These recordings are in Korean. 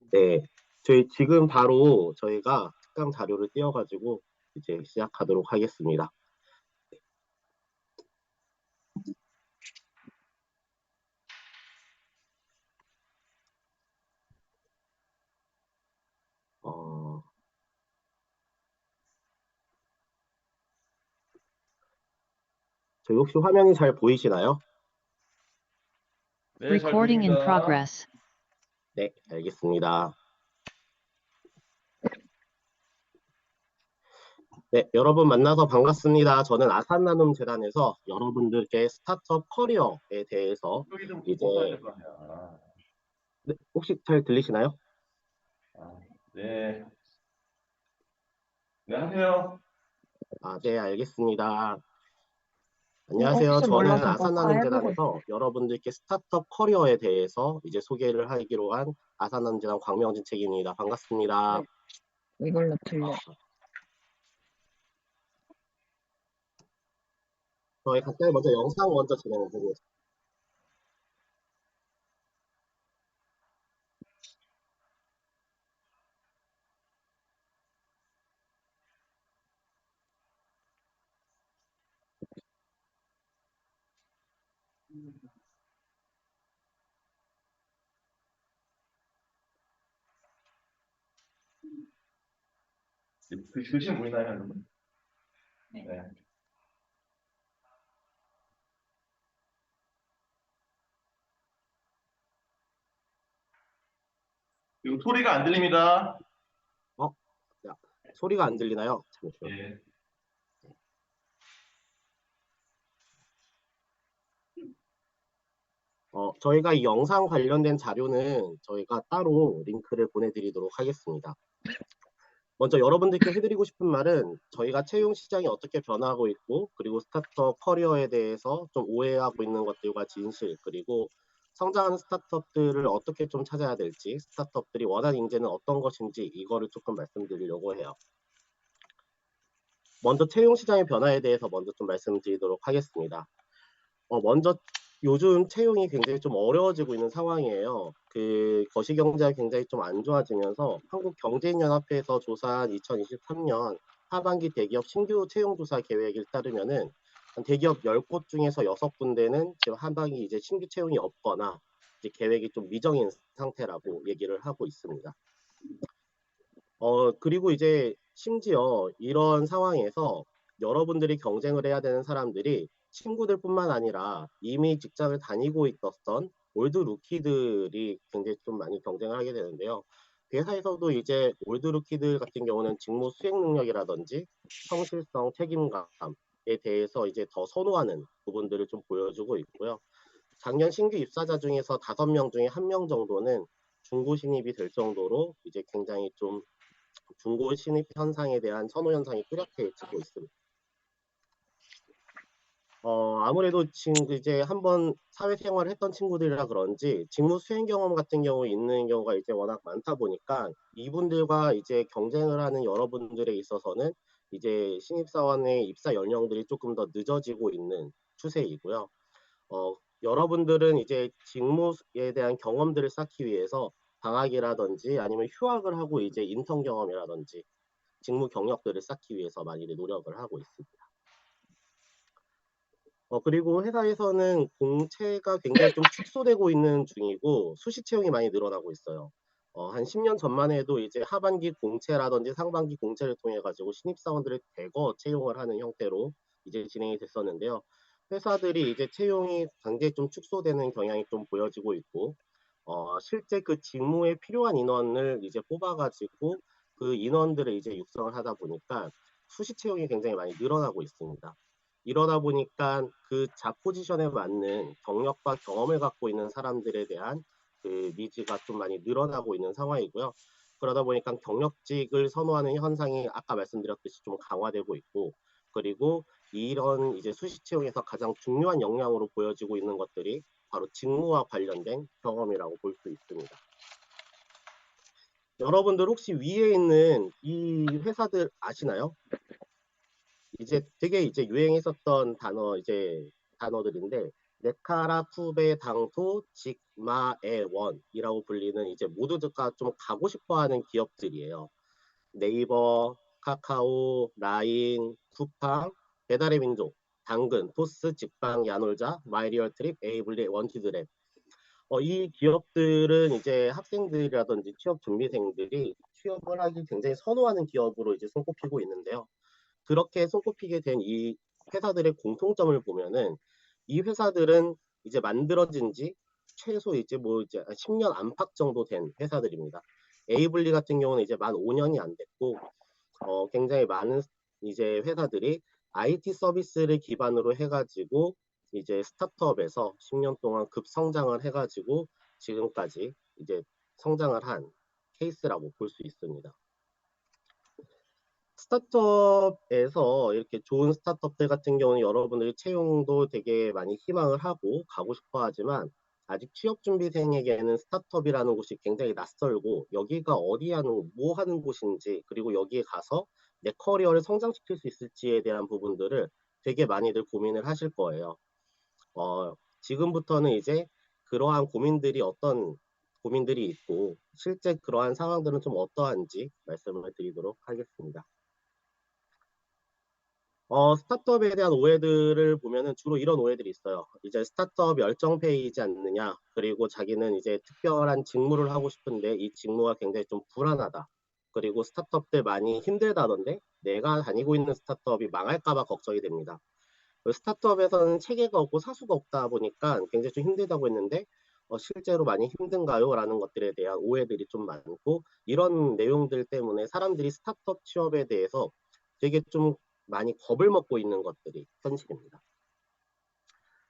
네, 저희 지금 바로 저희가 특강 자료를 띄워가지고 이제 시작하도록 하겠습니다. 어, 저희 혹시 화면이 잘 보이시나요? 네, 잘 Recording in 보입니다. progress. 네, 알겠습니다. 네, 여러분 만나서 반갑습니다. 저는 아산나눔 재단에서 여러분들께 스타트업 커리어에 대해서 여기 좀 이제 못 가야 될 거 아니야. 네, 혹시 잘 들리시나요? 네. 네, 하세요. 네, 알겠습니다. 안녕하세요. 혹시 저는 몰라서 녹화 아산나눔 해보고 재단에서 여러분들께 스타트업 커리어에 대해서 이제 소개를 하기로 한 아산나눔 재단 광명진 책입니다. 반갑습니다. 이걸로 들려. 저희 각자 먼저 영상 먼저 진행을 해보겠습니다. 글씨 보이나요, 여러분? 네. 그리고 소리가 안 들립니다. 야, 소리가 안 들리나요? 잠시만요. 예. 저희가 이 영상 관련된 자료는 저희가 따로 링크를 보내드리도록 하겠습니다. 먼저 여러분들께 해드리고 싶은 말은 저희가 채용 시장이 어떻게 변화하고 있고 그리고 스타트업 커리어에 대해서 좀 오해하고 있는 것들과 진실 그리고 성장하는 스타트업들을 어떻게 좀 찾아야 될지 스타트업들이 원하는 인재는 어떤 것인지 이거를 조금 말씀드리려고 해요. 먼저 채용 시장의 변화에 대해서 먼저 좀 말씀드리도록 하겠습니다. 먼저 요즘 채용이 굉장히 좀 어려워지고 있는 상황이에요. 그 거시경제가 굉장히 좀 안 좋아지면서 한국경제인연합회에서 조사한 2023년 하반기 대기업 신규 채용 조사 계획에 따르면은 대기업 10곳 중에서 6군데는 지금 하반기 이제 신규 채용이 없거나 이제 계획이 좀 미정인 상태라고 얘기를 하고 있습니다. 그리고 이제 심지어 이런 상황에서 여러분들이 경쟁을 해야 되는 사람들이 친구들뿐만 아니라 이미 직장을 다니고 있었던 올드 루키들이 굉장히 좀 많이 경쟁을 하게 되는데요. 회사에서도 이제 올드 루키들 같은 경우는 직무 수행 능력이라든지 성실성, 책임감에 대해서 이제 더 선호하는 부분들을 좀 보여주고 있고요. 작년 신규 입사자 중에서 5명 중에 1명 정도는 중고 신입이 될 정도로 이제 굉장히 좀 중고 신입 현상에 대한 선호 현상이 뚜렷해지고 있습니다. 아무래도 지금 이제 한번 사회생활을 했던 친구들이라 그런지 직무 수행 경험 같은 경우 있는 경우가 이제 워낙 많다 보니까 이분들과 이제 경쟁을 하는 여러분들에 있어서는 이제 신입사원의 입사 연령들이 조금 더 늦어지고 있는 추세이고요. 여러분들은 이제 직무에 대한 경험들을 쌓기 위해서 방학이라든지 아니면 휴학을 하고 이제 인턴 경험이라든지 직무 경력들을 쌓기 위해서 많이 노력을 하고 있습니다. 그리고 회사에서는 공채가 굉장히 좀 축소되고 있는 중이고 수시 채용이 많이 늘어나고 있어요. 한 10년 전만 해도 이제 하반기 공채라든지 상반기 공채를 통해 가지고 신입사원들을 대거 채용을 하는 형태로 이제 진행이 됐었는데요. 회사들이 이제 채용이 굉장히 좀 축소되는 경향이 좀 보여지고 있고, 실제 그 직무에 필요한 인원을 이제 뽑아가지고 그 인원들을 이제 육성을 하다 보니까 수시 채용이 굉장히 많이 늘어나고 있습니다. 이러다 보니까 그 잡 포지션에 맞는 경력과 경험을 갖고 있는 사람들에 대한 그 니즈가 좀 많이 늘어나고 있는 상황이고요. 그러다 보니까 경력직을 선호하는 현상이 아까 말씀드렸듯이 좀 강화되고 있고, 그리고 이런 이제 수시 채용에서 가장 중요한 역량으로 보여지고 있는 것들이 바로 직무와 관련된 경험이라고 볼 수 있습니다. 여러분들 혹시 위에 있는 이 회사들 아시나요? 이제 되게 이제 유행했었던 단어들인데 네카라, 쿠베, 당토, 직마에원이라고 불리는 이제 모두가 좀 가고 싶어하는 기업들이에요. 네이버, 카카오, 라인, 쿠팡, 배달의 민족, 당근, 토스, 직방, 야놀자, 마이리얼트립, 에이블리, 원키드랩. 이 기업들은 이제 학생들이라든지 취업 준비생들이 취업을 하기 굉장히 선호하는 기업으로 이제 손꼽히고 있는데요. 그렇게 손꼽히게 된 이 회사들의 공통점을 보면은 이 회사들은 이제 만들어진 지 최소 이제 뭐 이제 10년 안팎 정도 된 회사들입니다. 에이블리 같은 경우는 이제 만 5년이 안 됐고 굉장히 많은 이제 회사들이 IT 서비스를 기반으로 해가지고 이제 스타트업에서 10년 동안 급성장을 해가지고 지금까지 이제 성장을 한 케이스라고 볼 수 있습니다. 스타트업에서 이렇게 좋은 스타트업들 같은 경우는 여러분들이 채용도 되게 많이 희망을 하고 가고 싶어 하지만 아직 취업 준비생에게는 스타트업이라는 곳이 굉장히 낯설고 여기가 어디 하는 뭐 하는 곳인지 그리고 여기에 가서 내 커리어를 성장시킬 수 있을지에 대한 부분들을 되게 많이들 고민을 하실 거예요. 지금부터는 이제 그러한 고민들이 어떤 고민들이 있고 실제 그러한 상황들은 좀 어떠한지 말씀을 드리도록 하겠습니다. 스타트업에 대한 오해들을 보면은 주로 이런 오해들이 있어요. 이제 스타트업 열정페이지 않느냐, 그리고 자기는 이제 특별한 직무를 하고 싶은데 이 직무가 굉장히 좀 불안하다. 그리고 스타트업들 많이 힘들다던데 내가 다니고 있는 스타트업이 망할까봐 걱정이 됩니다. 스타트업에서는 체계가 없고 사수가 없다 보니까 굉장히 좀 힘들다고 했는데 실제로 많이 힘든가요? 라는 것들에 대한 오해들이 좀 많고 이런 내용들 때문에 사람들이 스타트업 취업에 대해서 되게 좀 많이 겁을 먹고 있는 것들이 현실입니다.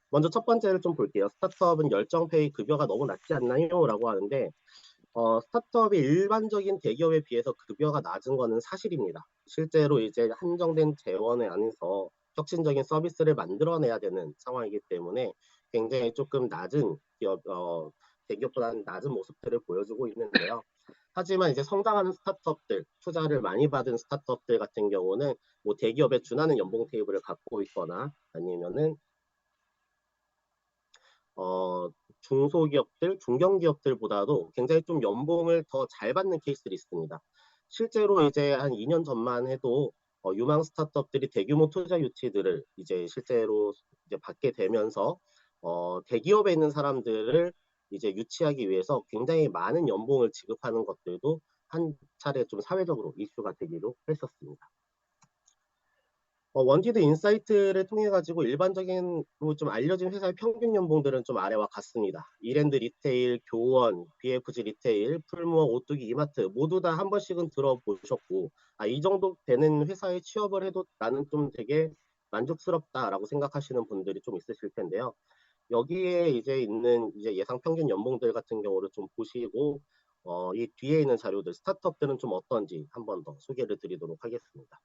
먼저 첫 번째를 좀 볼게요. 스타트업은 열정페이 급여가 너무 낮지 않나요? 라고 하는데 스타트업이 일반적인 대기업에 비해서 급여가 낮은 거는 사실입니다. 실제로 이제 한정된 재원에 안에서 혁신적인 서비스를 만들어내야 되는 상황이기 때문에 굉장히 조금 낮은 기업, 대기업보다는 낮은 모습들을 보여주고 있는데요. 하지만 이제 성장하는 스타트업들, 투자를 많이 받은 스타트업들 같은 경우는 뭐 대기업에 준하는 연봉 테이블을 갖고 있거나 아니면은 중소기업들, 중견기업들보다도 굉장히 좀 연봉을 더 잘 받는 케이스들이 있습니다. 실제로 이제 한 2년 전만 해도 유망 스타트업들이 대규모 투자 유치들을 이제 실제로 이제 받게 되면서 대기업에 있는 사람들을 이제 유치하기 위해서 굉장히 많은 연봉을 지급하는 것들도 한 차례 좀 사회적으로 이슈가 되기도 했었습니다. 원티드 인사이트를 통해 가지고 일반적인 좀 알려진 회사의 평균 연봉들은 좀 아래와 같습니다. 이랜드 리테일, 교원, BFG 리테일, 풀무어, 오뚜기, 이마트 모두 다 한 번씩은 들어보셨고 이 정도 되는 회사에 취업을 해도 나는 좀 되게 만족스럽다라고 생각하시는 분들이 좀 있으실 텐데요. 여기에 이제 있는 이제 예상 평균 연봉들 같은 경우를 좀 보시고 이 뒤에 있는 자료들 스타트업들은 좀 어떤지 한 번 더 소개를 드리도록 하겠습니다.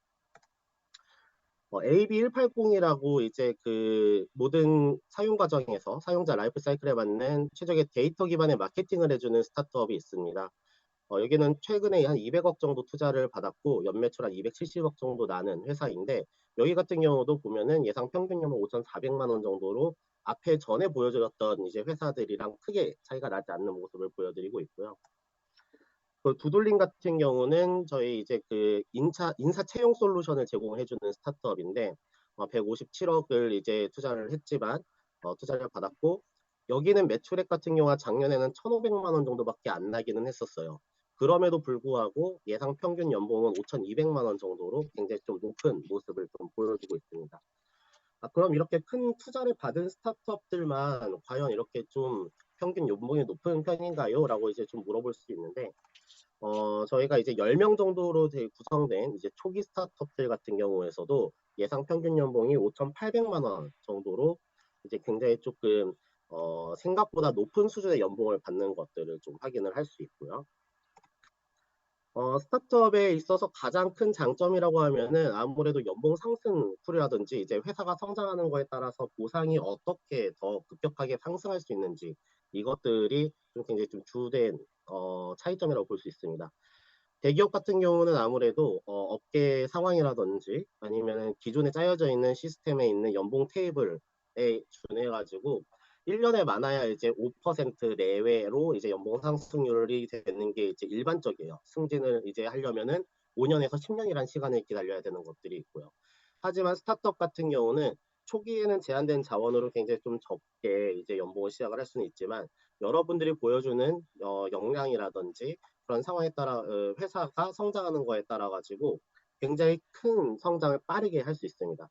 AB180이라고 이제 그 모든 사용 과정에서 사용자 라이프 사이클에 맞는 최적의 데이터 기반의 마케팅을 해주는 스타트업이 있습니다. 여기는 최근에 한 200억 정도 투자를 받았고 연매출 한 270억 정도 나는 회사인데 여기 같은 경우도 보면은 예상 평균 연봉 5,400만 원 정도로 앞에 전에 보여드렸던 이제 회사들이랑 크게 차이가 나지 않는 모습을 보여드리고 있고요. 그 두돌림 같은 경우는 저희 이제 그 인사 채용 솔루션을 제공해주는 스타트업인데 157억을 이제 투자를 했지만 투자를 받았고 여기는 매출액 같은 경우가 작년에는 1,500만 원 정도밖에 안 나기는 했었어요. 그럼에도 불구하고 예상 평균 연봉은 5,200만 원 정도로 굉장히 좀 높은 모습을 좀 보여주고 있습니다. 그럼 이렇게 큰 투자를 받은 스타트업들만 과연 이렇게 좀 평균 연봉이 높은 편인가요? 라고 이제 좀 물어볼 수 있는데 저희가 이제 10명 정도로 구성된 이제 초기 스타트업들 같은 경우에서도 예상 평균 연봉이 5,800만 원 정도로 이제 굉장히 조금 생각보다 높은 수준의 연봉을 받는 것들을 좀 확인을 할 수 있고요. 스타트업에 있어서 가장 큰 장점이라고 하면은 아무래도 연봉 상승 툴이라든지 이제 회사가 성장하는 거에 따라서 보상이 어떻게 더 급격하게 상승할 수 있는지 이것들이 좀 굉장히 좀 주된 차이점이라고 볼 수 있습니다. 대기업 같은 경우는 아무래도 업계 상황이라든지 아니면 기존에 짜여져 있는 시스템에 있는 연봉 테이블에 준해 가지고 1년에 많아야 이제 5% 내외로 이제 연봉 상승률이 되는 게 이제 일반적이에요. 승진을 이제 하려면은 5년에서 10년이라는 시간을 기다려야 되는 것들이 있고요. 하지만 스타트업 같은 경우는 초기에는 제한된 자원으로 굉장히 좀 적게 이제 연봉을 시작을 할 수는 있지만 여러분들이 보여주는 역량이라든지 그런 상황에 따라 회사가 성장하는 거에 따라 가지고 굉장히 큰 성장을 빠르게 할 수 있습니다.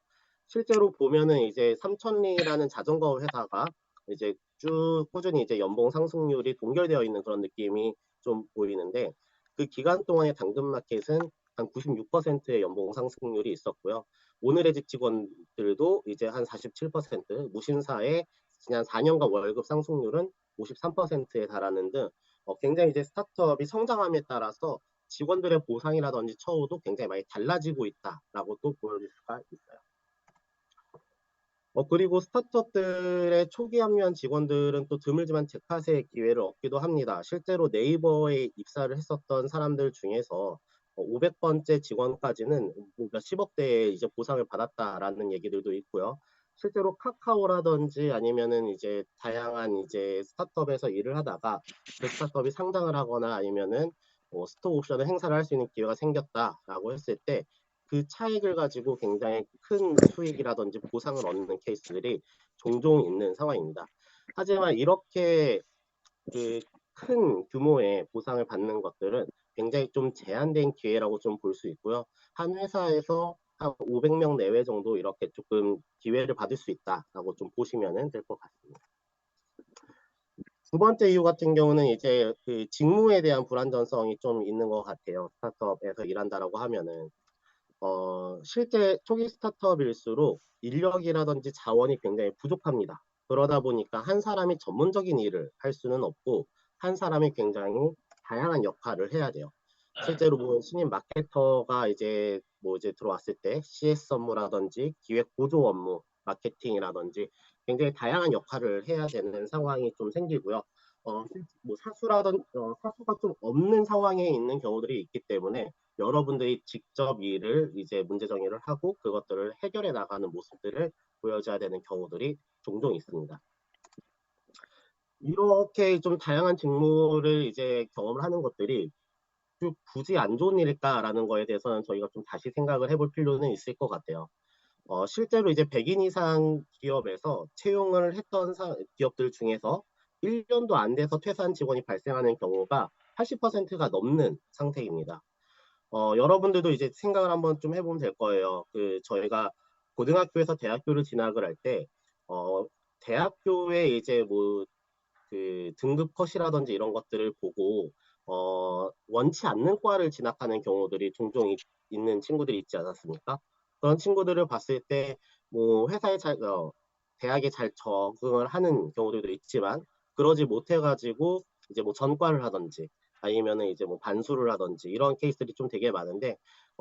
실제로 보면은 이제 삼천리라는 자전거 회사가 이제 쭉 꾸준히 이제 연봉 상승률이 동결되어 있는 그런 느낌이 좀 보이는데 그 기간 동안의 당근마켓은 한 96%의 연봉 상승률이 있었고요. 오늘의 직 직원들도 이제 한 47%, 무신사의 지난 4년간 월급 상승률은 53%에 달하는 등 굉장히 이제 스타트업이 성장함에 따라서 직원들의 보상이라든지 처우도 굉장히 많이 달라지고 있다라고 또 보여줄 수가 있어요. 그리고 스타트업들의 초기 합류한 직원들은 또 드물지만 재팟의 기회를 얻기도 합니다. 실제로 네이버에 입사를 했었던 사람들 중에서 500번째 직원까지는 뭐 몇십억 대의 이제 보상을 받았다라는 얘기들도 있고요. 실제로 카카오라든지 아니면은 이제 다양한 이제 스타트업에서 일을 하다가 그 스타트업이 상장을 하거나 아니면은 스톡 옵션을 행사를 할 수 있는 기회가 생겼다라고 했을 때 그 차익을 가지고 굉장히 큰 수익이라든지 보상을 얻는 케이스들이 종종 있는 상황입니다. 하지만 이렇게 그 큰 규모의 보상을 받는 것들은 굉장히 좀 제한된 기회라고 좀 볼 수 있고요. 한 회사에서 한 500명 내외 정도 이렇게 조금 기회를 받을 수 있다라고 좀 보시면 될 것 같습니다. 두 번째 이유 같은 경우는 이제 그 직무에 대한 불안전성이 좀 있는 것 같아요. 스타트업에서 일한다라고 하면은 실제 초기 스타트업일수록 인력이라든지 자원이 굉장히 부족합니다. 그러다 보니까 한 사람이 전문적인 일을 할 수는 없고 한 사람이 굉장히 다양한 역할을 해야 돼요. 실제로 뭐 신입 마케터가 이제 뭐 이제 들어왔을 때 CS 업무라든지 기획 보조 업무, 마케팅이라든지 굉장히 다양한 역할을 해야 되는 상황이 좀 생기고요. 뭐 사수가 좀 없는 상황에 있는 경우들이 있기 때문에 여러분들이 직접 일을 이제 문제 정의를 하고 그것들을 해결해 나가는 모습들을 보여줘야 되는 경우들이 종종 있습니다. 이렇게 좀 다양한 직무를 이제 경험을 하는 것들이 굳이 안 좋은 일일까라는 거에 대해서는 저희가 좀 다시 생각을 해볼 필요는 있을 것 같아요. 실제로 이제 100인 이상 기업에서 채용을 했던 기업들 중에서 1년도 안 돼서 퇴사한 직원이 발생하는 경우가 80%가 넘는 상태입니다. 여러분들도 이제 생각을 한번 좀 해보면 될 거예요. 저희가 고등학교에서 대학교를 진학을 할 때, 대학교에 이제 뭐, 등급 컷이라든지 이런 것들을 보고, 원치 않는 과를 진학하는 경우들이 종종 있는 친구들이 있지 않았습니까? 그런 친구들을 봤을 때, 뭐, 대학에 잘 적응을 하는 경우들도 있지만, 그러지 못해가지고, 이제 뭐 전과를 하든지, 아니면은 이제 뭐 반수를 하든지 이런 케이스들이 좀 되게 많은데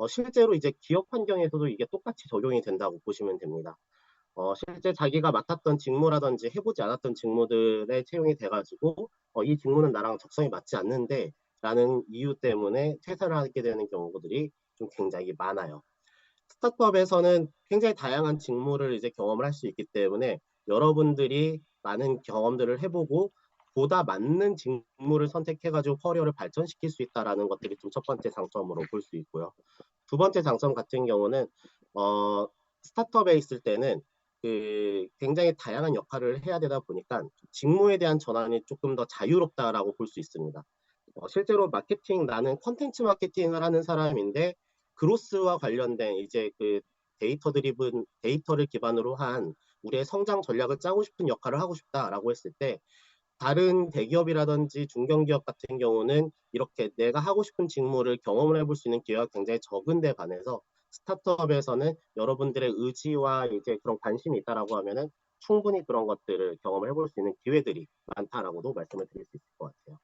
실제로 이제 기업 환경에서도 이게 똑같이 적용이 된다고 보시면 됩니다. 실제 자기가 맡았던 직무라든지 해보지 않았던 직무들에 채용이 돼가지고 이 직무는 나랑 적성이 맞지 않는데 라는 이유 때문에 퇴사를 하게 되는 경우들이 좀 굉장히 많아요. 스타트업에서는 굉장히 다양한 직무를 이제 경험을 할 수 있기 때문에 여러분들이 많은 경험들을 해보고 보다 맞는 직무를 선택해가지고 커리어를 발전시킬 수 있다라는 것들이 좀 첫 번째 장점으로 볼 수 있고요. 두 번째 장점 같은 경우는 스타트업에 있을 때는 굉장히 다양한 역할을 해야 되다 보니까 직무에 대한 전환이 조금 더 자유롭다라고 볼 수 있습니다. 실제로 나는 컨텐츠 마케팅을 하는 사람인데 그로스와 관련된 이제 데이터를 기반으로 한 우리의 성장 전략을 짜고 싶은 역할을 하고 싶다라고 했을 때 다른 대기업이라든지 중견기업 같은 경우는 이렇게 내가 하고 싶은 직무를 경험을 해볼 수 있는 기회가 굉장히 적은 데 반해서 스타트업에서는 여러분들의 의지와 이제 그런 관심이 있다라고 하면은 충분히 그런 것들을 경험을 해볼 수 있는 기회들이 많다라고도 말씀을 드릴 수 있을 것 같아요.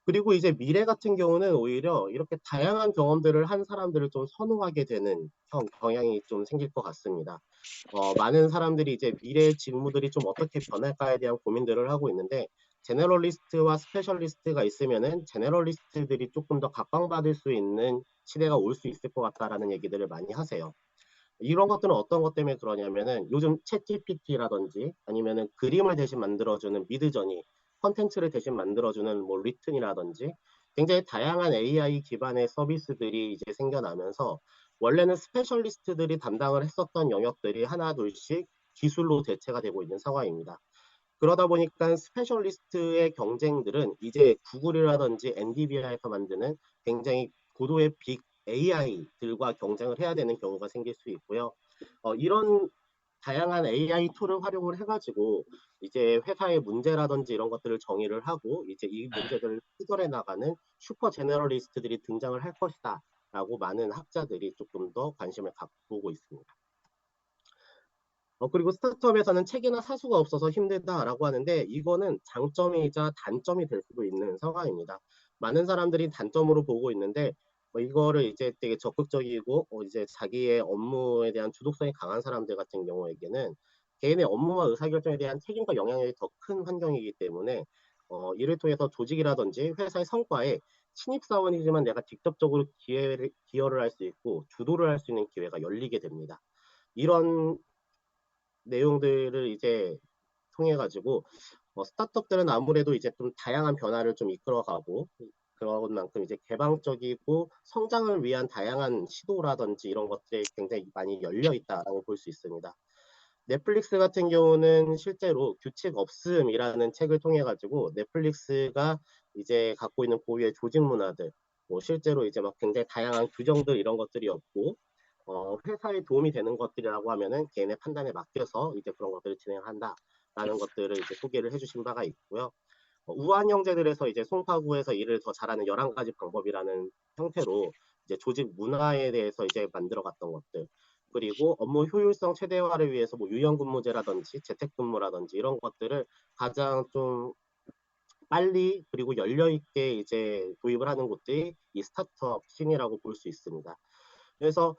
그리고 이제 미래 같은 경우는 오히려 이렇게 다양한 경험들을 한 사람들을 좀 선호하게 되는 경향이 좀 생길 것 같습니다. 많은 사람들이 이제 미래 직무들이 좀 어떻게 변할까에 대한 고민들을 하고 있는데 제너럴리스트와 스페셜리스트가 있으면은 제너럴리스트들이 조금 더 각광받을 수 있는 시대가 올 수 있을 것 같다라는 얘기들을 많이 하세요. 이런 것들은 어떤 것 때문에 그러냐면은 요즘 챗 GPT라든지 아니면은 그림을 대신 만들어주는 미드저니, 컨텐츠를 대신 만들어주는 뭐 리튼이라든지 굉장히 다양한 AI 기반의 서비스들이 이제 생겨나면서 원래는 스페셜리스트들이 담당을 했었던 영역들이 하나 둘씩 기술로 대체가 되고 있는 상황입니다. 그러다 보니까 스페셜리스트의 경쟁들은 이제 구글이라든지 엔비디아에서 만드는 굉장히 고도의 빅 AI들과 경쟁을 해야 되는 경우가 생길 수 있고요. 이런 다양한 AI 툴을 활용을 해가지고 이제 회사의 문제라든지 이런 것들을 정의를 하고 이제 이 문제들을 해결해 나가는 슈퍼 제너럴리스트들이 등장을 할 것이다 라고 많은 학자들이 조금 더 관심을 갖고 있습니다. 그리고 스타트업에서는 책이나 사수가 없어서 힘들다라고 하는데 이거는 장점이자 단점이 될 수도 있는 상황입니다. 많은 사람들이 단점으로 보고 있는데 이거를 이제 되게 적극적이고 이제 자기의 업무에 대한 주도성이 강한 사람들 같은 경우에게는 개인의 업무와 의사결정에 대한 책임과 영향력이 더 큰 환경이기 때문에 이를 통해서 조직이라든지 회사의 성과에 신입사원이지만 내가 직접적으로 기여를 할 수 있고 주도를 할 수 있는 기회가 열리게 됩니다. 이런 내용들을 이제 통해 가지고 스타트업들은 아무래도 이제 좀 다양한 변화를 좀 이끌어가고 그런 만큼 이제 개방적이고 성장을 위한 다양한 시도라든지 이런 것들이 굉장히 많이 열려 있다라고 볼 수 있습니다. 넷플릭스 같은 경우는 실제로 규칙 없음이라는 책을 통해 가지고 넷플릭스가 이제 갖고 있는 고유의 조직 문화들, 뭐 실제로 이제 막 굉장히 다양한 규정들 이런 것들이 없고 회사에 도움이 되는 것들이라고 하면은 개인의 판단에 맡겨서 이제 그런 것들을 진행한다라는 것들을 이제 소개를 해주신 바가 있고요. 우한 형제들에서 이제 송파구에서 일을 더 잘하는 11가지 방법이라는 형태로 이제 조직 문화에 대해서 이제 만들어갔던 것들 그리고 업무 효율성 최대화를 위해서 뭐 유연근무제라든지 재택근무라든지 이런 것들을 가장 좀 빨리 그리고 열려 있게 이제 도입을 하는 곳들이 이 스타트업 씬이라고 볼 수 있습니다. 그래서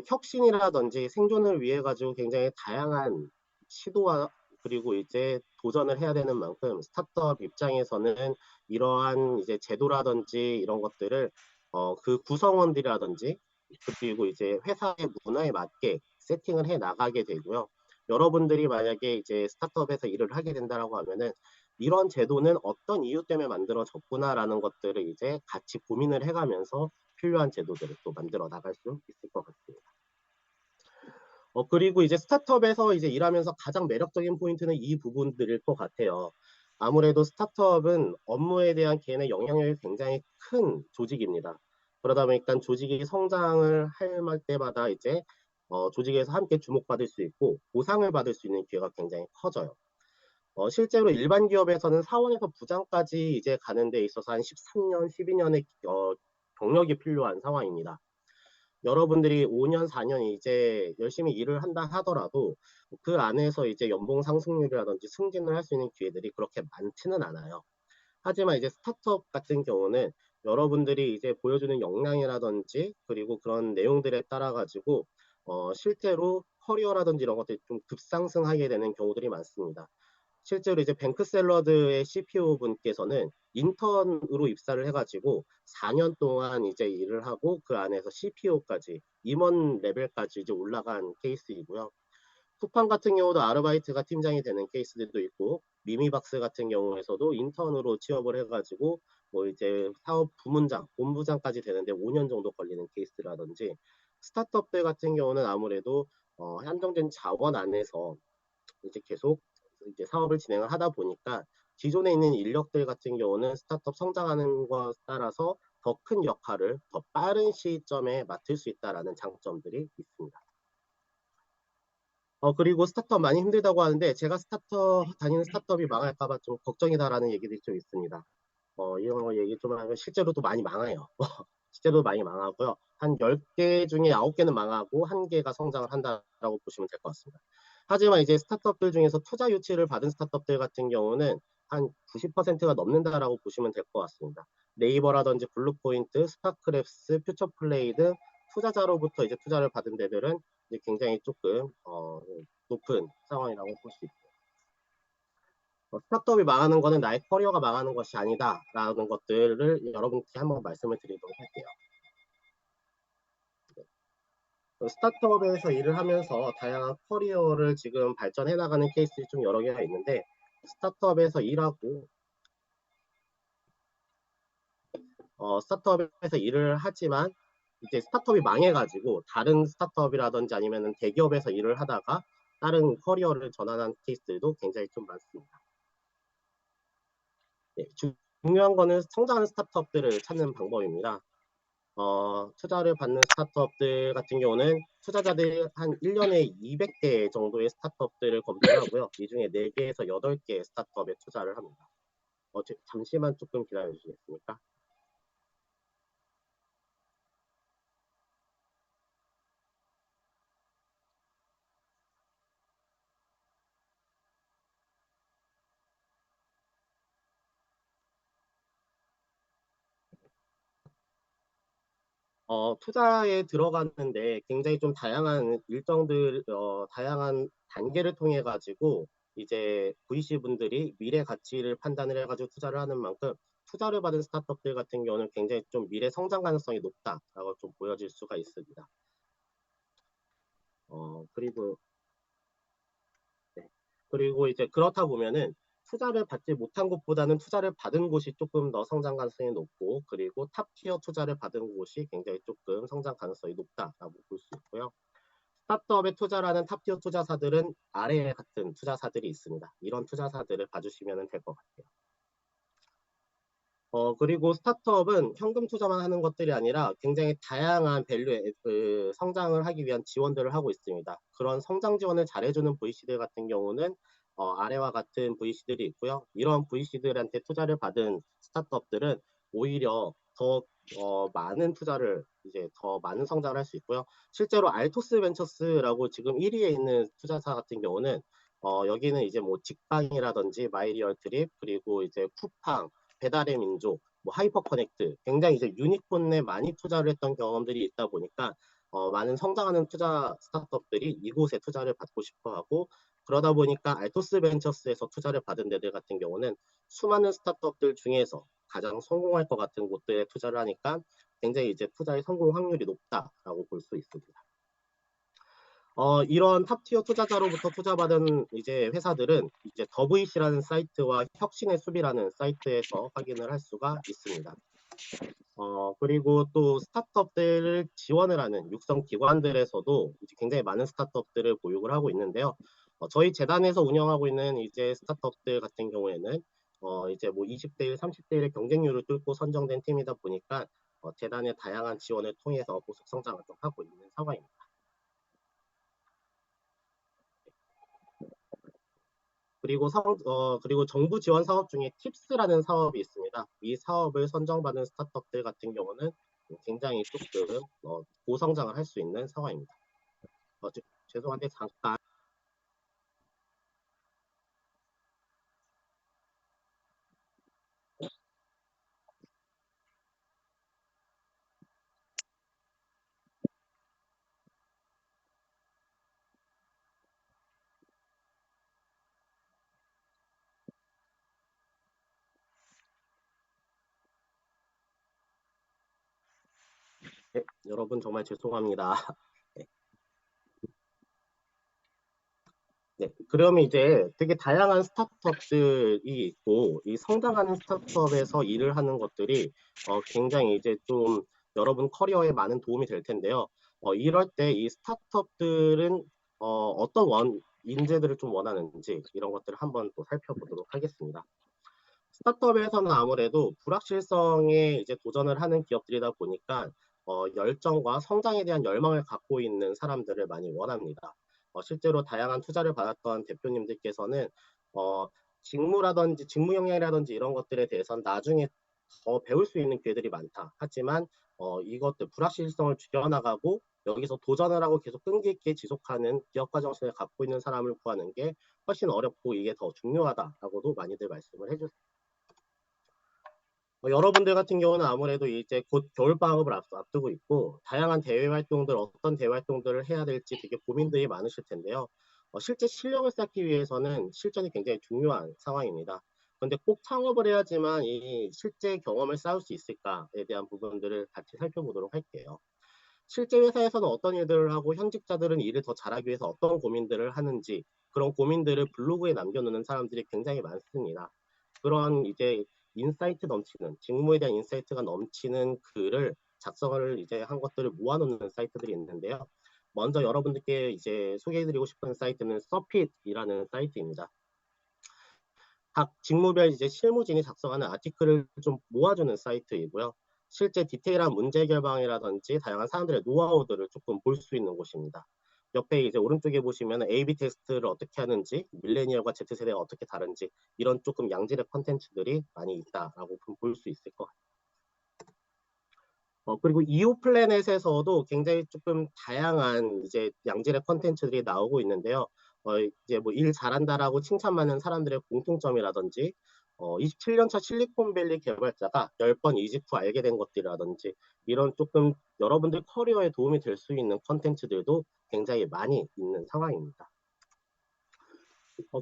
혁신이라든지 생존을 위해 가지고 굉장히 다양한 시도와 그리고 이제 도전을 해야 되는 만큼 스타트업 입장에서는 이러한 이제 제도라든지 이런 것들을 그 구성원들이라든지 그리고 이제 회사의 문화에 맞게 세팅을 해 나가게 되고요. 여러분들이 만약에 이제 스타트업에서 일을 하게 된다라고 하면은 이런 제도는 어떤 이유 때문에 만들어졌구나라는 것들을 이제 같이 고민을 해가면서 필요한 제도들을 또 만들어 나갈 수 있을 것 같습니다. 그리고 이제 스타트업에서 이제 일하면서 가장 매력적인 포인트는 이 부분들일 것 같아요. 아무래도 스타트업은 업무에 대한 개인의 영향력이 굉장히 큰 조직입니다. 그러다 보니까 조직이 성장을 할 때마다 이제 조직에서 함께 주목받을 수 있고 보상을 받을 수 있는 기회가 굉장히 커져요. 실제로 일반 기업에서는 사원에서 부장까지 이제 가는 데 있어서 한 13년, 12년의 경력이 필요한 상황입니다. 여러분들이 5년, 4년 이제 열심히 일을 한다 하더라도 그 안에서 이제 연봉 상승률이라든지 승진을 할 수 있는 기회들이 그렇게 많지는 않아요. 하지만 이제 스타트업 같은 경우는 여러분들이 이제 보여주는 역량이라든지 그리고 그런 내용들에 따라 가지고 실제로 커리어라든지 이런 것들이 좀 급상승하게 되는 경우들이 많습니다. 실제로 이제 뱅크샐러드의 CPO 분께서는 인턴으로 입사를 해가지고 4년 동안 이제 일을 하고 그 안에서 CPO까지 임원 레벨까지 이제 올라간 케이스이고요. 쿠팡 같은 경우도 아르바이트가 팀장이 되는 케이스들도 있고 미미박스 같은 경우에서도 인턴으로 취업을 해가지고 뭐 이제 사업 부문장, 본부장까지 되는데 5년 정도 걸리는 케이스라든지 스타트업들 같은 경우는 아무래도 한정된 자원 안에서 이제 계속 이제 사업을 진행을 하다 보니까 기존에 있는 인력들 같은 경우는 스타트업 성장하는 것에 따라서 더 큰 역할을 더 빠른 시점에 맡을 수 있다라는 장점들이 있습니다. 그리고 스타트업 많이 힘들다고 하는데 제가 다니는 스타트업이 망할까봐 좀 걱정이다라는 얘기들이 좀 있습니다. 이런 거 얘기 좀 하면 실제로도 많이 망해요. 실제로 많이 망하고요. 한 10개 중에 9개는 망하고 1개가 성장을 한다라고 보시면 될 것 같습니다. 하지만 이제 스타트업들 중에서 투자 유치를 받은 스타트업들 같은 경우는 한 90%가 넘는다라고 보시면 될 것 같습니다. 네이버라든지 블루포인트, 스파크랩스, 퓨처플레이 등 투자자로부터 이제 투자를 받은 데들은 이제 굉장히 조금 높은 상황이라고 볼 수 있습니다. 스타트업이 망하는 것은 나의 커리어가 망하는 것이 아니다라는 것들을 여러분께 한번 말씀을 드리도록 할게요. 스타트업에서 일을 하면서 다양한 커리어를 지금 발전해 나가는 케이스들이 좀 여러 개가 있는데, 스타트업에서 일하고 스타트업에서 일을 하지만 이제 스타트업이 망해가지고 다른 스타트업이라든지 아니면 대기업에서 일을 하다가 다른 커리어를 전환한 케이스들도 굉장히 좀 많습니다. 네, 중요한 거는 성장하는 스타트업들을 찾는 방법입니다. 투자를 받는 스타트업들 같은 경우는 투자자들이 한 1년에 200개 정도의 스타트업들을 검토를 하고요. 이 중에 4개에서 8개 스타트업에 투자를 합니다. 잠시만 조금 기다려 주시겠습니까? 투자에 들어갔는데 굉장히 좀 다양한 일정들, 다양한 단계를 통해 가지고 이제 VC 분들이 미래 가치를 판단을 해가지고 투자를 하는 만큼 투자를 받은 스타트업들 같은 경우는 굉장히 좀 미래 성장 가능성이 높다라고 좀 보여질 수가 있습니다. 그리고 네. 그리고 이제 그렇다 보면은 투자를 받지 못한 곳보다는 투자를 받은 곳이 조금 더 성장 가능성이 높고, 그리고 탑티어 투자를 받은 곳이 굉장히 조금 성장 가능성이 높다라고 볼 수 있고요. 스타트업에 투자라는 탑티어 투자사들은 아래 같은 투자사들이 있습니다. 이런 투자사들을 봐주시면 될 것 같아요. 그리고 스타트업은 현금 투자만 하는 것들이 아니라 굉장히 다양한 밸류의 성장을 하기 위한 지원들을 하고 있습니다. 그런 성장 지원을 잘해주는 VC들 같은 경우는 아래와 같은 VC들이 있고요. 이런 VC들한테 투자를 받은 스타트업들은 오히려 더 많은 투자를 이제 더 많은 성장을 할 수 있고요. 실제로 알토스 벤처스라고 지금 1위에 있는 투자사 같은 경우는 여기는 이제 뭐 직방이라든지 마이리얼 트립, 그리고 이제 쿠팡, 배달의 민족, 뭐 하이퍼 커넥트, 굉장히 이제 유니콘에 많이 투자를 했던 경험들이 있다 보니까 많은 성장하는 투자 스타트업들이 이곳에 투자를 받고 싶어 하고, 그러다 보니까 알토스 벤처스에서 투자를 받은 데들 같은 경우는 수많은 스타트업들 중에서 가장 성공할 것 같은 곳들에 투자를 하니까 굉장히 이제 투자의 성공 확률이 높다라고 볼 수 있습니다. 이런 탑티어 투자자로부터 투자받은 이제 회사들은 이제 더브이시라는 사이트와 혁신의 숲이라는 사이트에서 확인을 할 수가 있습니다. 그리고 또 스타트업들을 지원을 하는 육성 기관들에서도 이제 굉장히 많은 스타트업들을 보육을 하고 있는데요. 저희 재단에서 운영하고 있는 이제 스타트업들 같은 경우에는 이제 뭐 20대 1, 30대 1의 경쟁률을 뚫고 선정된 팀이다 보니까 재단의 다양한 지원을 통해서 고속 성장을 좀 하고 있는 상황입니다. 그리고 정부 지원 사업 중에 팁스라는 사업이 있습니다. 이 사업을 선정받은 스타트업들 같은 경우는 굉장히 조금 고성장을 할 수 있는 상황입니다. 죄송한데 잠깐. 네, 여러분 정말 죄송합니다. 네, 네, 그러면 이제 되게 다양한 스타트업들이 있고, 이 성장하는 스타트업에서 일을 하는 것들이 굉장히 이제 좀 여러분 커리어에 많은 도움이 될 텐데요. 이럴 때 이 스타트업들은 어떤 인재들을 좀 원하는지 이런 것들을 한번 또 살펴보도록 하겠습니다. 스타트업에서는 아무래도 불확실성에 이제 도전을 하는 기업들이다 보니까 열정과 성장에 대한 열망을 갖고 있는 사람들을 많이 원합니다. 실제로 다양한 투자를 받았던 대표님들께서는 어, 직무라든지 직무 역량이라든지 이런 것들에 대해서는 나중에 더 배울 수 있는 기회들이 많다. 하지만 이것들 불확실성을 줄여나가고 여기서 도전을 하고 계속 끈기 있게 지속하는 기업가 정신을 갖고 있는 사람을 구하는 게 훨씬 어렵고 이게 더 중요하다라고도 많이들 말씀을 해주세요. 여러분들 같은 경우는 아무래도 이제 곧 겨울방학을 앞두고 있고 다양한 대외 활동들, 어떤 대외 활동들을 해야 될지 되게 고민들이 많으실 텐데요. 실제 실력을 쌓기 위해서는 실전이 굉장히 중요한 상황입니다. 그런데 꼭 창업을 해야지만 이 실제 경험을 쌓을 수 있을까에 대한 부분들을 같이 살펴보도록 할게요. 실제 회사에서는 어떤 일들을 하고 현직자들은 일을 더 잘하기 위해서 어떤 고민들을 하는지 그런 고민들을 블로그에 남겨놓는 사람들이 굉장히 많습니다. 그런 이제 인사이트 넘치는 직무에 대한 인사이트가 넘치는 글을 작성을 이제 한 것들을 모아놓는 사이트들이 있는데요. 먼저 여러분들께 이제 소개해드리고 싶은 사이트는 서핏이라는 사이트입니다. 각 직무별 이제 실무진이 작성하는 아티클을 좀 모아주는 사이트이고요. 실제 디테일한 문제 해결방이라든지 다양한 사람들의 노하우들을 조금 볼 수 있는 곳입니다. 옆에 이제 오른쪽에 보시면 A/B 테스트를 어떻게 하는지, 밀레니얼과 Z세대가 어떻게 다른지 이런 조금 양질의 컨텐츠들이 많이 있다라고 볼 수 있을 것 같아요. 그리고 이오 플래넷에서도 굉장히 조금 다양한 이제 양질의 컨텐츠들이 나오고 있는데요. 이제 뭐 일 잘한다라고 칭찬받는 사람들의 공통점이라든지 27년차 실리콘밸리 개발자가 10번 이직 후 알게 된 것들이라든지 이런 조금 여러분들 커리어에 도움이 될 수 있는 컨텐츠들도 굉장히 많이 있는 상황입니다.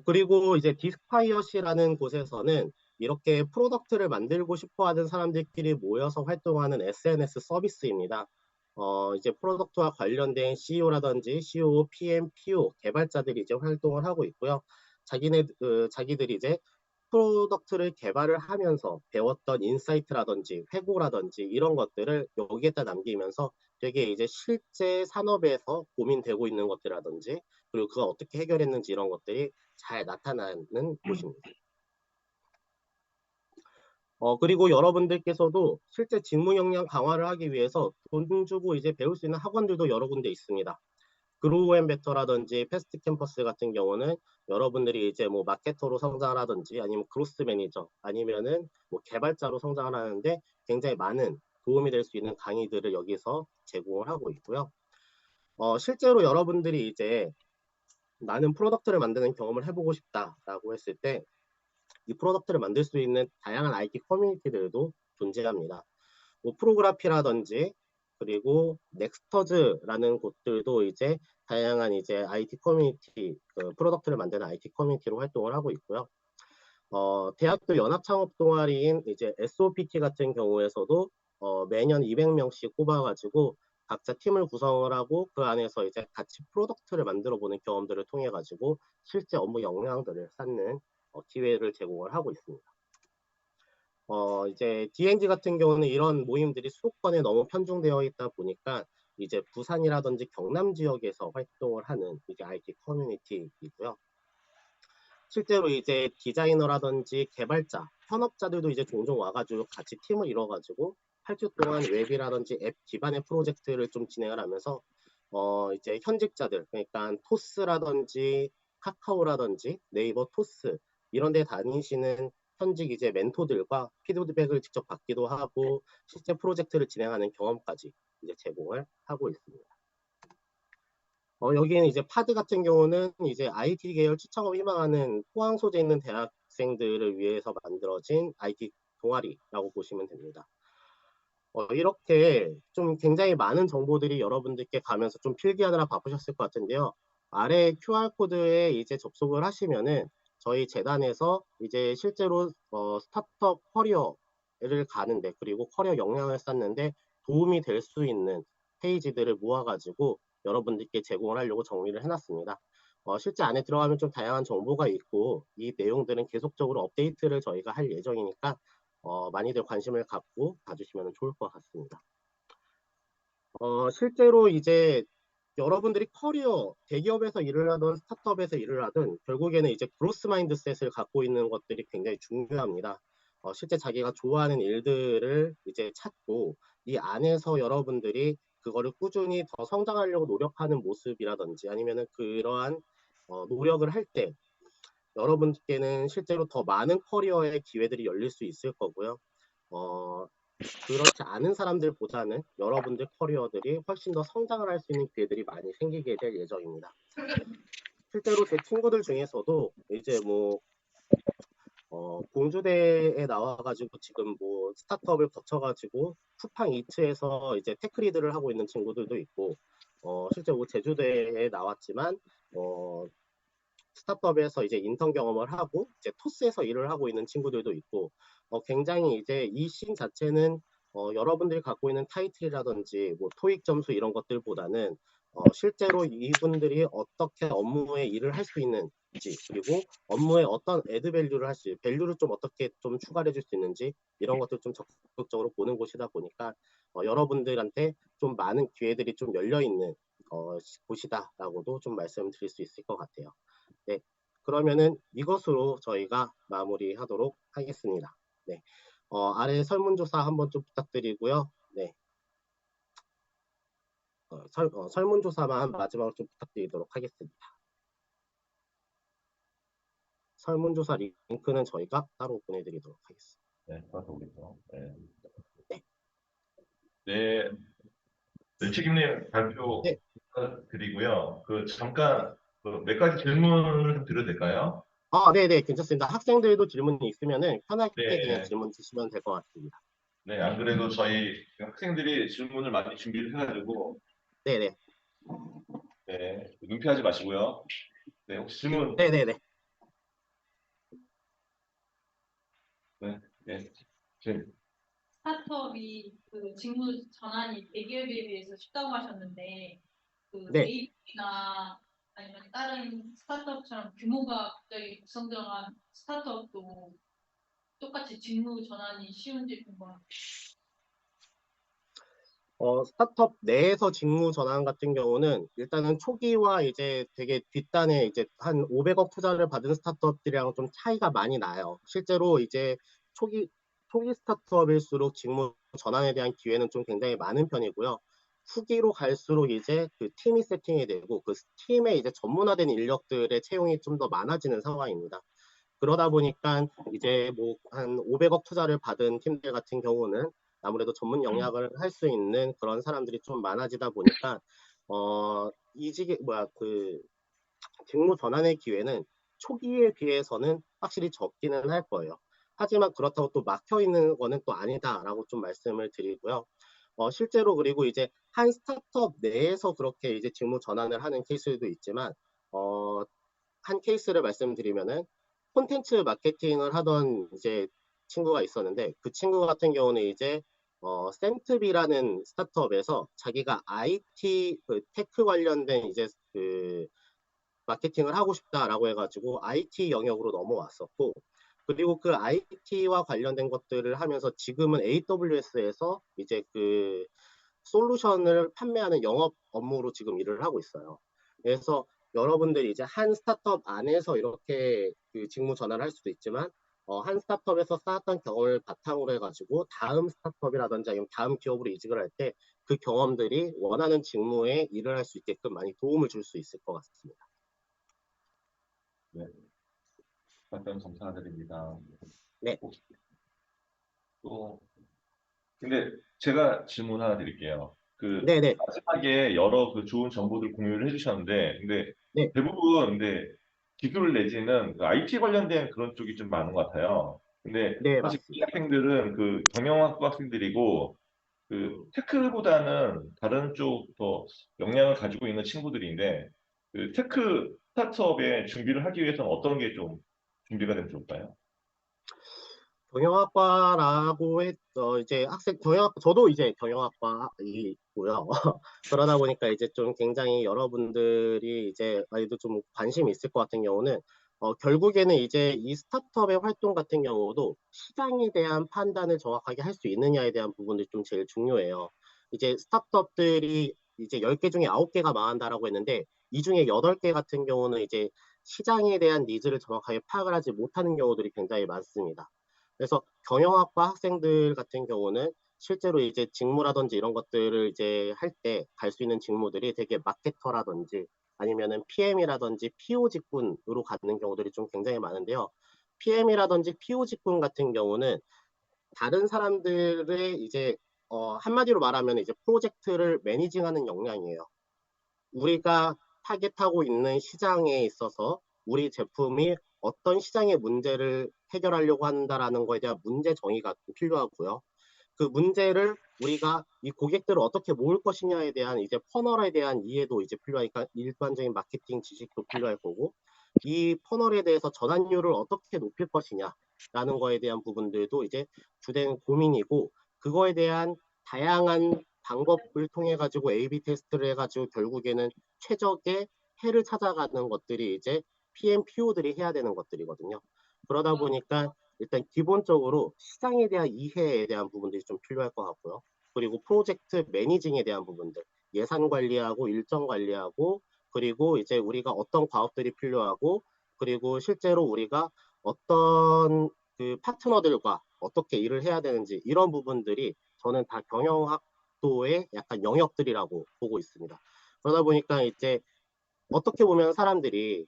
그리고 이제 디스파이어시라는 곳에서는 이렇게 프로덕트를 만들고 싶어 하는 사람들끼리 모여서 활동하는 SNS 서비스입니다. 이제 프로덕트와 관련된 CEO라든지 CEO, PM, PO 개발자들이 이제 활동을 하고 있고요. 자기들이 이제 프로덕트를 개발을 하면서 배웠던 인사이트라든지 회고라든지 이런 것들을 여기에다 남기면서 되게 이제 실제 산업에서 고민되고 있는 것들이라든지 그리고 그걸 어떻게 해결했는지 이런 것들이 잘 나타나는 곳입니다. 그리고 여러분들께서도 실제 직무 역량 강화를 하기 위해서 돈 주고 이제 배울 수 있는 학원들도 여러 군데 있습니다. 그로우앤베터라든지 패스트 캠퍼스 같은 경우는 여러분들이 이제 뭐 마케터로 성장을 하든지 아니면 그로스 매니저 아니면은 뭐 개발자로 성장을 하는데 굉장히 많은 도움이 될 수 있는 강의들을 여기서 제공을 하고 있고요. 실제로 여러분들이 이제 나는 프로덕트를 만드는 경험을 해보고 싶다라고 했을 때 이 프로덕트를 만들 수 있는 다양한 IT 커뮤니티들도 존재합니다. 뭐 프로그래피라든지 그리고 넥스터즈라는 곳들도 이제 다양한 이제 IT 커뮤니티, 프로덕트를 만드는 IT 커뮤니티로 활동을 하고 있고요. 대학교 연합 창업 동아리인 이제 SOPT 같은 경우에서도 매년 200명씩 뽑아가지고 각자 팀을 구성을 하고 그 안에서 이제 같이 프로덕트를 만들어 보는 경험들을 통해 가지고 실제 업무 역량들을 쌓는 기회를 제공을 하고 있습니다. 이제 DNG 같은 경우는 이런 모임들이 수도권에 너무 편중되어 있다 보니까 이제 부산이라든지 경남 지역에서 활동을 하는 이제 IT 커뮤니티이고요. 실제로 이제 디자이너라든지 개발자, 현업자들도 이제 종종 와가지고 같이 팀을 이뤄가지고 8주 동안 웹이라든지 앱 기반의 프로젝트를 좀 진행을 하면서 이제 현직자들, 그러니까 토스라든지 카카오라든지 네이버 토스 이런 데 다니시는 현직 이제 멘토들과 피드백을 직접 받기도 하고 실제 프로젝트를 진행하는 경험까지 이제 제공을 하고 있습니다. 여기는 이제 파드 같은 경우는 이제 IT 계열 추천을 희망하는 포항 소재 있는 대학생들을 위해서 만들어진 IT 동아리라고 보시면 됩니다. 이렇게 좀 굉장히 많은 정보들이 여러분들께 가면서 좀 필기하느라 바쁘셨을 것 같은데요. 아래 QR코드에 이제 접속을 하시면은 저희 재단에서 이제 실제로 스타트업 커리어를 가는데 그리고 커리어 역량을 쌓는데 도움이 될 수 있는 페이지들을 모아가지고 여러분들께 제공을 하려고 정리를 해놨습니다. 실제 안에 들어가면 좀 다양한 정보가 있고 이 내용들은 계속적으로 업데이트를 저희가 할 예정이니까 많이들 관심을 갖고 봐주시면 좋을 것 같습니다. 실제로 이제 여러분들이 커리어, 대기업에서 일을 하든 스타트업에서 일을 하든 결국에는 이제 그로스 마인드셋을 갖고 있는 것들이 굉장히 중요합니다. 실제 자기가 좋아하는 일들을 이제 찾고 이 안에서 여러분들이 그거를 꾸준히 더 성장하려고 노력하는 모습이라든지 아니면은 그러한 노력을 할 때 여러분께는 실제로 더 많은 커리어의 기회들이 열릴 수 있을 거고요. 그렇지 않은 사람들보다는 여러분들 커리어들이 훨씬 더 성장을 할 수 있는 기회들이 많이 생기게 될 예정입니다. 실제로 제 친구들 중에서도 이제 뭐 공주대에 나와가지고 지금 뭐 스타트업을 거쳐가지고 쿠팡 이츠에서 이제 테크리드를 하고 있는 친구들도 있고 실제 뭐 제주대에 나왔지만 스타트업에서 이제 인턴 경험을 하고 이제 토스에서 일을 하고 있는 친구들도 있고 굉장히 이제 이 씬 자체는 여러분들이 갖고 있는 타이틀이라든지 뭐 토익 점수 이런 것들보다는 실제로 이분들이 어떻게 업무에 일을 할 수 있는지, 그리고 업무에 어떤 애드 밸류를 할 수, 밸류를 좀 어떻게 좀 추가해 줄 수 있는지 이런 것들 좀 적극적으로 보는 곳이다 보니까 여러분들한테 좀 많은 기회들이 좀 열려 있는 곳이다라고도 좀 말씀드릴 수 있을 것 같아요. 네, 그러면은 이것으로 저희가 마무리하도록 하겠습니다. 네, 아래 설문조사 한번 좀 부탁드리고요. 네, 설문조사만 마지막으로 좀 부탁드리도록 하겠습니다. 설문조사 링크는 저희가 따로 보내드리도록 하겠습니다. 네, 따라서 오겠죠. 네. 네. 네, 네, 책임님 발표 네. 드리고요. 그 잠깐 그 몇 가지 질문을 좀 드려도 될까요? 네네, 괜찮습니다. 학생들도 질문이 있으면은 편하게 그냥 네, 질문 주시면 될 것 같습니다. 네, 안 그래도 저희 학생들이 질문을 많이 준비를 해가지고, 네네. 네, 눈피하지 마시고요. 네, 혹시 질문, 네네네. 네, 네, 지금, 스타트업이 그 직무 전환이 대기업에 비해서 쉽다고 하셨는데 그 네. 메이플이나 아니면 다른 스타트업처럼 규모가 갑자기 급성장한 스타트업도 똑같이 직무 전환이 쉬운지 궁금합니다. 스타트업 내에서 직무 전환 같은 경우는 일단은 초기와 이제 되게 뒷단에 이제 한 500억 투자를 받은 스타트업들이랑 좀 차이가 많이 나요. 실제로 이제 초기 스타트업일수록 직무 전환에 대한 기회는 좀 굉장히 많은 편이고요. 후기로 갈수록 이제 그 팀이 세팅이 되고 그 팀에 이제 전문화된 인력들의 채용이 좀 더 많아지는 상황입니다. 그러다 보니까 이제 뭐 한 500억 투자를 받은 팀들 같은 경우는 아무래도 전문 영역을 할 수 있는 그런 사람들이 좀 많아지다 보니까 이직이 뭐야 그 직무 전환의 기회는 초기에 비해서는 확실히 적기는 할 거예요. 하지만 그렇다고 또 막혀 있는 거는 또 아니다라고 좀 말씀을 드리고요. 실제로 그리고 이제 한 스타트업 내에서 그렇게 이제 직무 전환을 하는 케이스도 있지만 한 케이스를 말씀드리면은 콘텐츠 마케팅을 하던 이제 친구가 있었는데 그 친구 같은 경우는 이제 센트비라는 스타트업에서 자기가 IT 그 테크 관련된 이제 그 마케팅을 하고 싶다라고 해가지고 IT 영역으로 넘어왔었고 그리고 그 IT와 관련된 것들을 하면서 지금은 AWS에서 이제 그 솔루션을 판매하는 영업 업무로 지금 일을 하고 있어요. 그래서 여러분들이 이제 한 스타트업 안에서 이렇게 그 직무 전환을 할 수도 있지만 한 스타트업에서 쌓았던 경험을 바탕으로 해가지고 다음 스타트업이라든지 아니면 다음 기업으로 이직을 할 때 그 경험들이 원하는 직무에 일을 할 수 있게끔 많이 도움을 줄 수 있을 것 같습니다. 네, 답변 감사드립니다. 네. 또, 근데 제가 질문 하나 드릴게요. 그 네네. 마지막에 여러 그 좋은 정보들 공유를 해주셨는데, 근데 네. 대부분 근데 기술 내지는 그 IT 관련된 그런 쪽이 좀 많은 것 같아요. 근데 네, 사실 이 맞습니다. 학생들은 그 경영학부 학생들이고 그 테크보다는 다른 쪽 더 역량을 가지고 있는 친구들인데 그 테크 스타트업에 준비를 하기 위해서는 어떤 게 좀 준비가 되면 좋을까요? 경영학과라고 이제 저도 이제 경영학과이고요. 그러다 보니까 이제 좀 굉장히 여러분들이 이제 많이도 좀 관심이 있을 것 같은 경우는 결국에는 이제 이 스타트업의 활동 같은 경우도 시장에 대한 판단을 정확하게 할 수 있느냐에 대한 부분들이 좀 제일 중요해요. 이제 스타트업들이 이제 10개 중에 9개가 망한다라고 했는데 이 중에 8개 같은 경우는 이제 시장에 대한 니즈를 정확하게 파악을 하지 못하는 경우들이 굉장히 많습니다. 그래서 경영학과 학생들 같은 경우는 실제로 이제 직무라든지 이런 것들을 이제 할 때 갈 수 있는 직무들이 되게 마케터라든지 아니면은 PM이라든지 PO 직군으로 가는 경우들이 좀 굉장히 많은데요. PM이라든지 PO 직군 같은 경우는 다른 사람들의 이제 한마디로 말하면 이제 프로젝트를 매니징하는 역량이에요. 우리가 타겟하고 있는 시장에 있어서 우리 제품이 어떤 시장의 문제를 해결하려고 한다라는 거에 대한 문제 정의가 필요하고요. 그 문제를 우리가 이 고객들을 어떻게 모을 것이냐에 대한 이제 퍼널에 대한 이해도 이제 필요하니까 일반적인 마케팅 지식도 필요할 거고 이 퍼널에 대해서 전환율을 어떻게 높일 것이냐라는 거에 대한 부분들도 이제 주된 고민이고 그거에 대한 다양한 방법을 통해 가지고 A/B 테스트를 해가지고 결국에는 최적의 해를 찾아가는 것들이 이제 PMPO들이 해야 되는 것들이거든요. 그러다 보니까 일단 기본적으로 시장에 대한 이해에 대한 부분들이 좀 필요할 것 같고요. 그리고 프로젝트 매니징에 대한 부분들, 예산 관리하고 일정 관리하고 그리고 이제 우리가 어떤 과업들이 필요하고 그리고 실제로 우리가 어떤 그 파트너들과 어떻게 일을 해야 되는지 이런 부분들이 저는 다 경영학도의 약간 영역들이라고 보고 있습니다. 그러다 보니까 이제 어떻게 보면 사람들이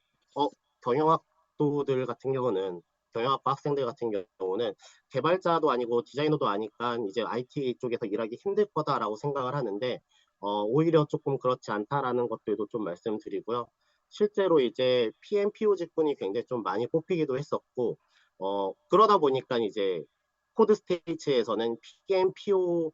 경영학도들 같은 경우는 경영학과 학생들 같은 경우는 개발자도 아니고 디자이너도 아니까 이제 IT 쪽에서 일하기 힘들 거다라고 생각을 하는데 오히려 조금 그렇지 않다라는 것들도 좀 말씀드리고요. 실제로 이제 PMPO 직군이 굉장히 좀 많이 뽑히기도 했었고 그러다 보니까 이제 코드 스테이츠에서는 PMPO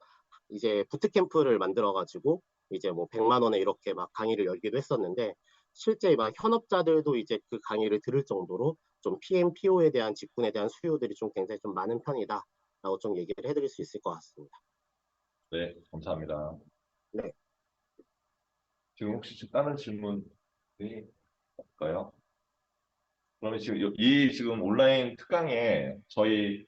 이제 부트캠프를 만들어 가지고 이제 뭐 100만 원에 이렇게 막 강의를 열기도 했었는데 실제 막 현업자들도 이제 그 강의를 들을 정도로 좀 PMPO에 대한 직군에 대한 수요들이 좀 굉장히 좀 많은 편이다라고 좀 얘기를 해드릴 수 있을 것 같습니다. 네, 감사합니다. 네. 지금 혹시 다른 질문이 없을까요? 그러면 지금 온라인 특강에 저희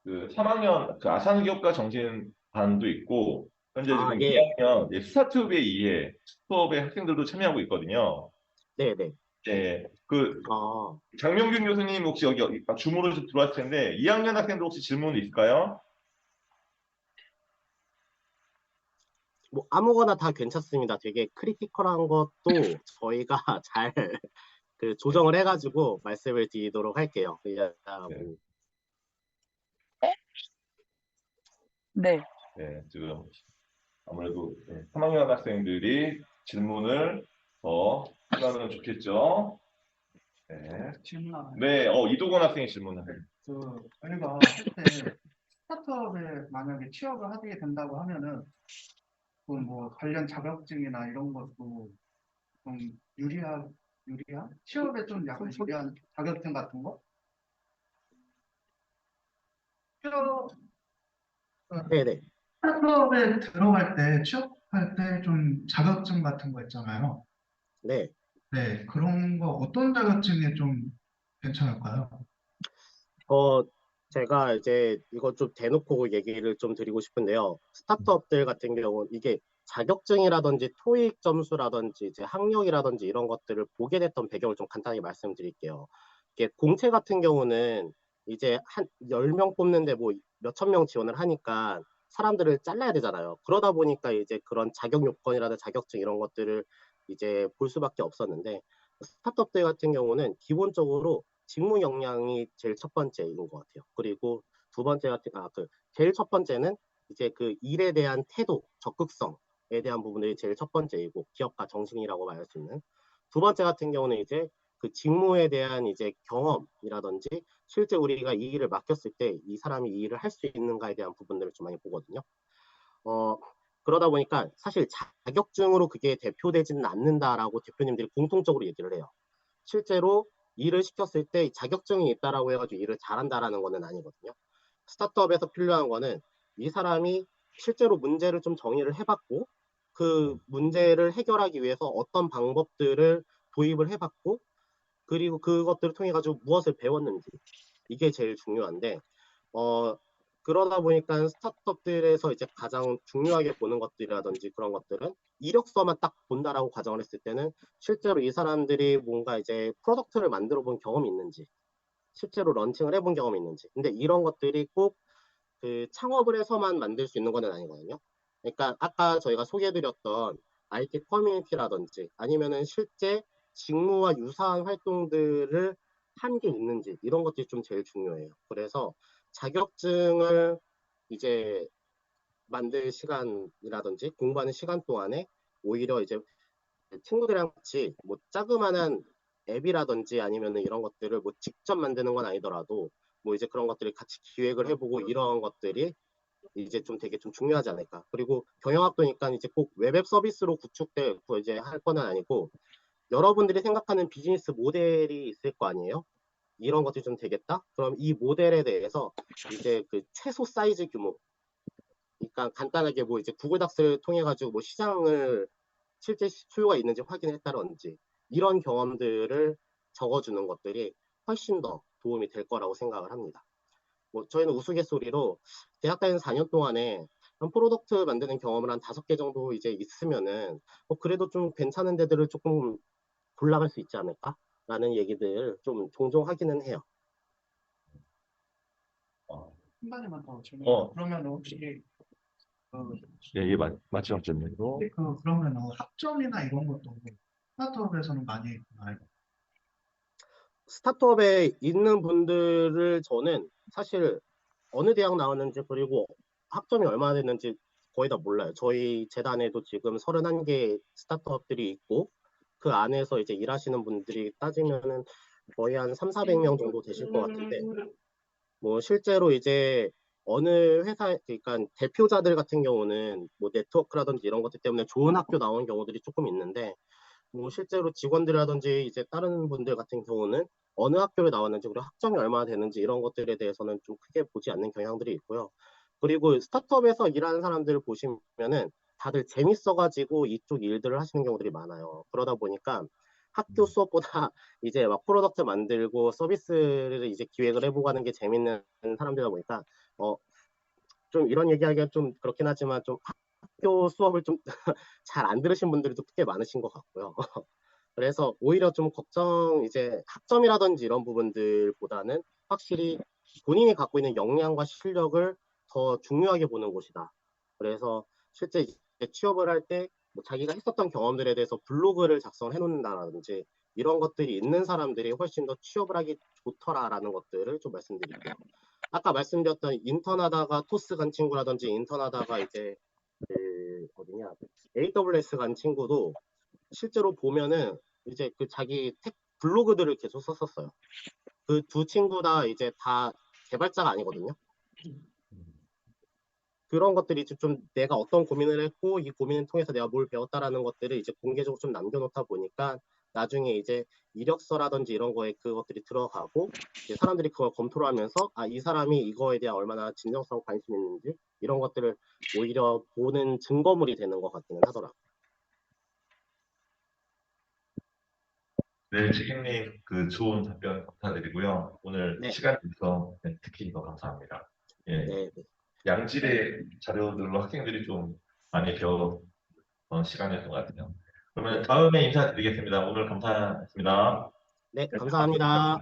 그 3학년 그 아산기업가 정신반도 있고 현재 지금 예. 2학년 스타트업의 이해 수업의 학생들도 참여하고 있거든요. 네네. 네, 그 아, 장명균 교수님 혹시 여기 줌으로 들어왔을 텐데 2학년 학생들 혹시 질문 있을까요? 뭐 아무거나 다 괜찮습니다. 되게 크리티컬한 것도 저희가 잘 그 조정을 해가지고 말씀을 드리도록 할게요. 네. 네. 네, 지금 아무래도 3학년 학생들이 질문을 더 하면 좋겠죠. 네. 질문 하나. 네, 이도건 학생이 질문을 해요. 저희가 할 때 스타트업에 만약에 취업을 하게 된다고 하면은 그뭐 관련 자격증이나 이런 것도 좀 유리한? 취업에 좀 약간 유리한 자격증 같은 거? 취업, 네네. 스타트업에 들어갈 때 취업할 때 좀 자격증 같은 거 있잖아요. 네. 네, 그런 거 어떤 자격증이 좀 괜찮을까요? 제가 이제 이거 좀 대놓고 얘기를 좀 드리고 싶은데요. 스타트업들 같은 경우 이게 자격증이라든지 토익 점수라든지 이제 학력이라든지 이런 것들을 보게 됐던 배경을 좀 간단히 말씀드릴게요. 이게 공채 같은 경우는 이제 한 10명 뽑는데 뭐 몇천 명 지원을 하니까 사람들을 잘라야 되잖아요. 그러다 보니까 이제 그런 자격 요건이라든지 자격증 이런 것들을 이제 볼 수밖에 없었는데 스타트업들 같은 경우는 기본적으로 직무 역량이 제일 첫 번째인 것 같아요. 그리고 두 번째 같은 제일 첫 번째는 이제 그 일에 대한 태도, 적극성에 대한 부분들이 제일 첫 번째이고 기업가 정신이라고 말할 수 있는 두 번째 같은 경우는 이제 그 직무에 대한 이제 경험이라든지 실제 우리가 이 일을 맡겼을 때 이 사람이 이 일을 할 수 있는가에 대한 부분들을 좀 많이 보거든요. 그러다 보니까 사실 자격증으로 그게 대표되지는 않는다라고 대표님들이 공통적으로 얘기를 해요. 실제로 일을 시켰을 때 자격증이 있다라고 해가지고 일을 잘한다라는 거는 아니거든요. 스타트업에서 필요한 거는 이 사람이 실제로 문제를 좀 정의를 해봤고 그 문제를 해결하기 위해서 어떤 방법들을 도입을 해봤고 그리고 그것들을 통해 가지고 무엇을 배웠는지 이게 제일 중요한데 그러다 보니까 스타트업들에서 이제 가장 중요하게 보는 것들이라든지 그런 것들은 이력서만 딱 본다라고 가정을 했을 때는 실제로 이 사람들이 뭔가 이제 프로덕트를 만들어 본 경험이 있는지 실제로 런칭을 해본 경험이 있는지 근데 이런 것들이 꼭 그 창업을 해서만 만들 수 있는 건 아니거든요. 그러니까 아까 저희가 소개해드렸던 IT 커뮤니티라든지 아니면은 실제 직무와 유사한 활동들을 한 게 있는지 이런 것들이 좀 제일 중요해요. 그래서 자격증을 이제 만들 시간이라든지 공부하는 시간 동안에 오히려 이제 친구들이랑 같이 뭐 자그마한 앱이라든지 아니면은 이런 것들을 뭐 직접 만드는 건 아니더라도 뭐 이제 그런 것들을 같이 기획을 해보고 이런 것들이 이제 좀 되게 좀 중요하지 않을까. 그리고 경영학도니까 이제 꼭 웹앱 서비스로 구축되고 이제 할 건 아니고 여러분들이 생각하는 비즈니스 모델이 있을 거 아니에요? 이런 것들이 좀 되겠다? 그럼 이 모델에 대해서 이제 그 최소 사이즈 규모 그러니까 간단하게 뭐 이제 구글 닥스를 통해 가지고 뭐 시장을 실제 수요가 있는지 확인했다든지 이런 경험들을 적어주는 것들이 훨씬 더 도움이 될 거라고 생각을 합니다. 뭐 저희는 우스갯소리로 대학 다니는 4년 동안에 한 프로덕트 만드는 경험을 한 5개 정도 이제 있으면은 그래도 좀 괜찮은 데들을 조금 골라갈 수 있지 않을까라는 얘기들 좀 종종 하기는 해요. 한 가지만 더 질문. 어. 그러면 혹시 예, 마지막 질문으로. 그러면 학점이나 이런 것도 스타트업에서는 많이 나요? 스타트업에 있는 분들을 저는 사실 어느 대학 나왔는지 그리고 학점이 얼마나 됐는지 거의 다 몰라요. 저희 재단에도 지금 31개 스타트업들이 있고 그 안에서 이제 일하시는 분들이 따지면은 거의 한 300~400명 정도 되실 것 같은데 뭐 실제로 이제 어느 회사 그러니까 대표자들 같은 경우는 뭐 네트워크라든지 이런 것들 때문에 좋은 학교 나온 경우들이 조금 있는데 뭐 실제로 직원들이라든지 이제 다른 분들 같은 경우는 어느 학교를 나왔는지 그리고 학점이 얼마나 되는지 이런 것들에 대해서는 좀 크게 보지 않는 경향들이 있고요. 그리고 스타트업에서 일하는 사람들을 보시면은 다들 재밌어가지고 이쪽 일들을 하시는 경우들이 많아요. 그러다 보니까 학교 수업보다 이제 막 프로덕트 만들고 서비스를 이제 기획을 해보고 하는 게 재밌는 사람들이다 보니까 좀 이런 얘기하기가 좀 그렇긴 하지만 좀 학교 수업을 좀 잘 안 들으신 분들도 꽤 많으신 것 같고요. 그래서 오히려 좀 걱정 이제 학점이라든지 이런 부분들보다는 확실히 본인이 갖고 있는 역량과 실력을 더 중요하게 보는 곳이다. 그래서 실제 이제 취업을 할 때 뭐 자기가 했었던 경험들에 대해서 블로그를 작성해 놓는다든지 이런 것들이 있는 사람들이 훨씬 더 취업을 하기 좋더라라는 것들을 좀 말씀드릴게요. 아까 말씀드렸던 인턴하다가 토스 간 친구라든지 인턴하다가 이제 그 어디냐 AWS 간 친구도 실제로 보면은 이제 그 자기 블로그들을 계속 썼었어요. 그 두 친구 다 이제 다 개발자가 아니거든요. 그런 것들이 이제 좀 내가 어떤 고민을 했고 이 고민을 통해서 내가 뭘 배웠다라는 것들을 이제 공개적으로 좀 남겨놓다 보니까 나중에 이제 이력서라든지 이런 거에 그것들이 들어가고 이제 사람들이 그걸 검토를 하면서 이 사람이 이거에 대한 얼마나 진정성 관심이 있는지 이런 것들을 오히려 보는 증거물이 되는 것 같기는 하더라고요. 네, 책임님 그 좋은 답변 감사드리고요. 오늘 네. 시간 내서 듣기 더 감사합니다. 예, 네. 양질의 자료들로 학생들이 좀 많이 배웠던 시간이었던 것 같아요. 그러면 다음에 인사드리겠습니다. 오늘 감사했습니다. 네, 감사합니다.